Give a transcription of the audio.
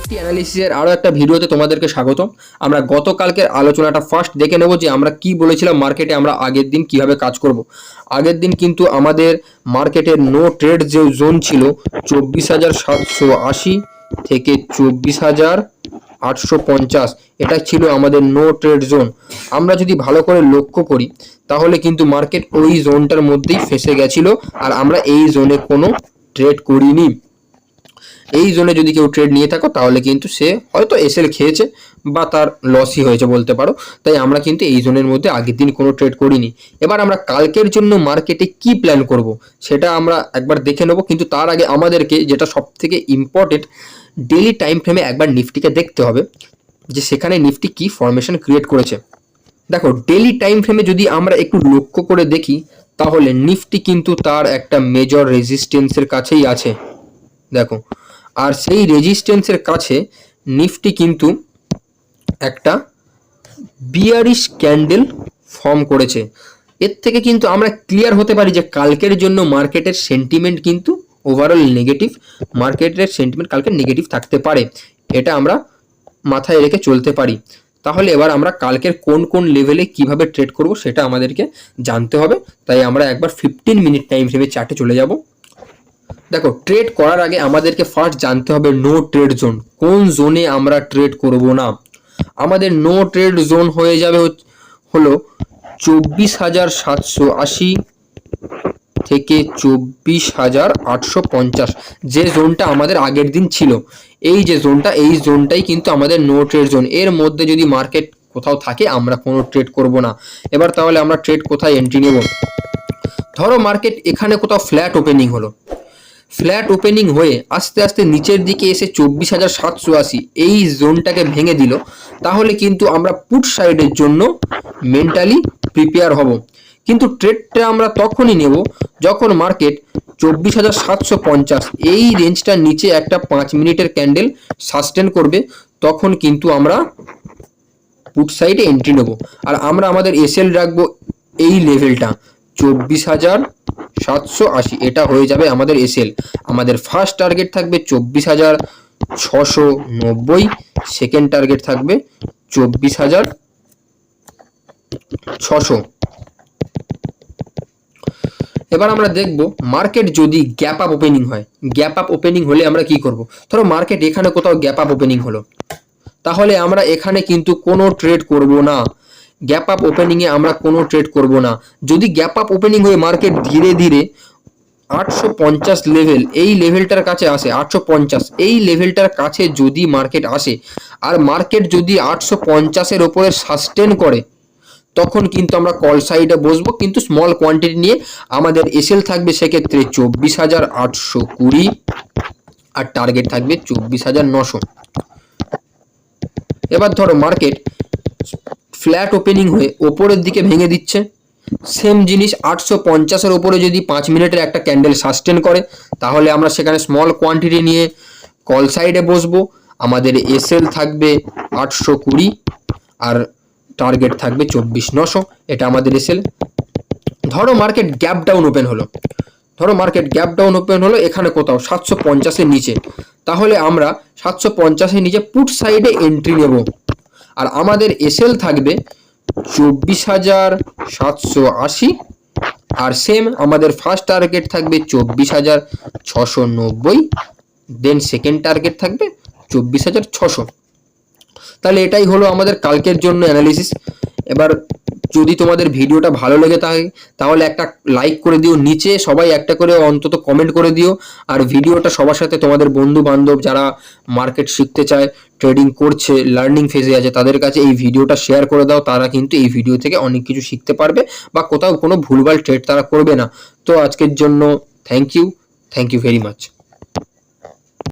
Nifty অ্যানালিসিসের আরও একটা ভিডিওতে তোমাদেরকে স্বাগত। আমরা গতকালকের আলোচনাটা ফার্স্ট দেখে নেব যে আমরা কি বলেছিলাম মার্কেটে আমরা আগের দিন কিভাবে কাজ করব। আগের দিন কিন্তু আমাদের মার্কেটের নো ট্রেড যে জোন ছিল 24,780 থেকে 24,850, এটা ছিল আমাদের নো ট্রেড জোন। আমরা যদি ভালো করে লক্ষ্য করি তাহলে কিন্তু মার্কেট ওই জোনটার মধ্যেই ফেসে গেছিল, আর আমরা এই জোনে কোনো ট্রেড করিনি। এই জোনে যদি কেউ ট্রেড নিয়ে থাকো তাহলে কিন্তু সে হয়তো এসএল খেয়েছে বা তার লসই হয়েছে বলতে পারো। তাই আমরা কিন্তু এই জোনের মধ্যে আগের দিন কোনো ট্রেড করিনি। এবার আমরা কালকের জন্য মার্কেটে কি প্ল্যান করব সেটা আমরা একবার দেখে নেব, কিন্তু তার আগে আমাদেরকে যেটা সব থেকে ইম্পর্টেন্ট, ডেইলি টাইম ফ্রেমে একবার নিফটিকে দেখতে হবে যে সেখানে নিফটি কি ফরমেশন ক্রিয়েট করেছে। দেখো, ডেইলি টাইম ফ্রেমে যদি আমরা একটু লক্ষ্য করে দেখি তাহলে নিফটি কিন্তু তার একটা মেজর রেজিস্ট্যান্সের কাছেই আছে। দেখো, আর সেই রেজিস্ট্যান্সের কাছে নিফটি কিন্তু একটা বিয়ারিশ ক্যান্ডেল ফর্ম করেছে। এর থেকে কিন্তু আমরা ক্লিয়ার হতে পারি যে কালকের জন্য মার্কেটের সেন্টিমেন্ট কিন্তু ওভারঅল নেগেটিভ। মার্কেটের সেন্টিমেন্ট কালকে নেগেটিভ থাকতে পারে, এটা আমরা মাথায় রেখে চলতে পারি। তাহলে এবার আমরা কালকের কোন কোন লেভেলে কিভাবে ট্রেড করব সেটা আমাদেরকে জানতে হবে। তাই আমরা একবার 15 মিনিট টাইম ফ্রেমে চার্টে চলে যাব। দেখো, ট্রেড করার আগে আমাদেরকে ফার্স্ট জানতে হবে নো ট্রেড জোন, কোন জোনে আমরা ট্রেড করব না। আমাদের নো ট্রেড জোন হয়ে যাবে হলো 24,780 থেকে 24,850, যে জোনটা আমাদের আগের দিন ছিল। এই যে জোনটা, এই জোনটাই কিন্তু আমাদের নো ট্রেড জোন। এর মধ্যে যদি মার্কেট কোথাও থাকে আমরা কোনো ট্রেড করব না। এবার তাহলে আমরা ট্রেড কোথায় এন্ট্রি নেব? ধরো মার্কেট এখানে কোথাও ফ্ল্যাট ওপেনিং হলো, ফ্ল্যাট ওপেনিং হয়ে আস্তে আস্তে নিচের দিকে এসে 24,780 এই জোনটাকে ভেঙে দিল, তাহলে কিন্তু আমরা পুট সাইডের জন্য মেন্টালি প্রিপেয়ার হব। কিন্তু ট্রেডটা আমরা তখনই নেব যখন মার্কেট 24,750 এই রেঞ্জটার নিচে একটা 5 মিনিটের ক্যান্ডেল সাস্টেন করবে, তখন কিন্তু আমরা পুট সাইডে এন্ট্রি নেব। আর আমরা আমাদের এসএল রাখবো এই লেভেলটা 24,780, এটা হয়ে যাবে আমাদের এসএল। আমাদের ফার্স্ট টার্গেট থাকবে 24,690, সেকেন্ড টার্গেট থাকবে 24,600। এবার আমরা দেখব মার্কেট যদি গ্যাপ আপ ওপেনিং হয়। গ্যাপ আপ ওপেনিং হলে আমরা কি করব? ধরো মার্কেট এখানে কোথাও গ্যাপ আপ ওপেনিং হলো, তাহলে আমরা এখানে কিন্তু কোনো ট্রেড করব না। গ্যাপ আপ ওপেনিংয়ে আমরা কোনো ট্রেড করব না। যদি গ্যাপ আপ ওপেনিং হয়ে মার্কেট ধীরে ধীরে 850 লেভেল, এই লেভেলটার কাছে আসে, 850 এই লেভেলটার কাছে যদি মার্কেট আসে, আর মার্কেট যদি 850-এর ওপরে সাস্টেন করে, তখন কিন্তু আমরা কল সাইডে বসবো, কিন্তু স্মল কোয়ান্টিটি নিয়ে। আমাদের এসএল থাকবে সেক্ষেত্রে 24,820, আর টার্গেট থাকবে 24,900। এবার ধরো মার্কেট ফ্ল্যাট ওপেনিং হয়ে ওপরের দিকে ভেঙে দিচ্ছে, সেম জিনিস 850-এর ওপরে যদি 5 মিনিটের একটা ক্যান্ডেল সাস্টেন করে, তাহলে আমরা সেখানে স্মল কোয়ান্টিটি নিয়ে কল সাইডে বসবো। আমাদের এসএল থাকবে 820, আর টার্গেট থাকবে 24,900, এটা আমাদের এসএল। ধরো মার্কেট গ্যাপ ডাউন ওপেন হলো, এখানে কোথাও 750-এর নিচে, তাহলে আমরা 750-এর নিচে পুট সাইডে এন্ট্রি নেব। আর আমাদের এসএল থাকবে 24,780, আর সেম আমাদের ফার্স্ট টার্গেট থাকবে 24,690, দেন সেকেন্ড টার্গেট থাকবে 24,600। তাহলে এটাই হলো আমাদের কালকের জন্য অ্যানালিসিস। এবার যদি তোমাদের ভিডিওটা ভালো লেগে থাকে তাহলে একটা লাইক করে দিও, নিচে সবাই একটা করে অন্তত কমেন্ট করে দিও। আর ভিডিওটা সবার সাথে তোমাদের বন্ধু বান্ধব যারা মার্কেট শিখতে চায়, ট্রেডিং করছে, লার্নিং ফেজে আছে, তাদের কাছে এই ভিডিওটা শেয়ার করে দাও। তারা কিন্তু এই ভিডিও থেকে অনেক কিছু শিখতে পারবে বা কোথাও কোনো ভুলভাল ট্রেড তারা করবে না। তো আজকের জন্য থ্যাংক ইউ ভেরি মাচ।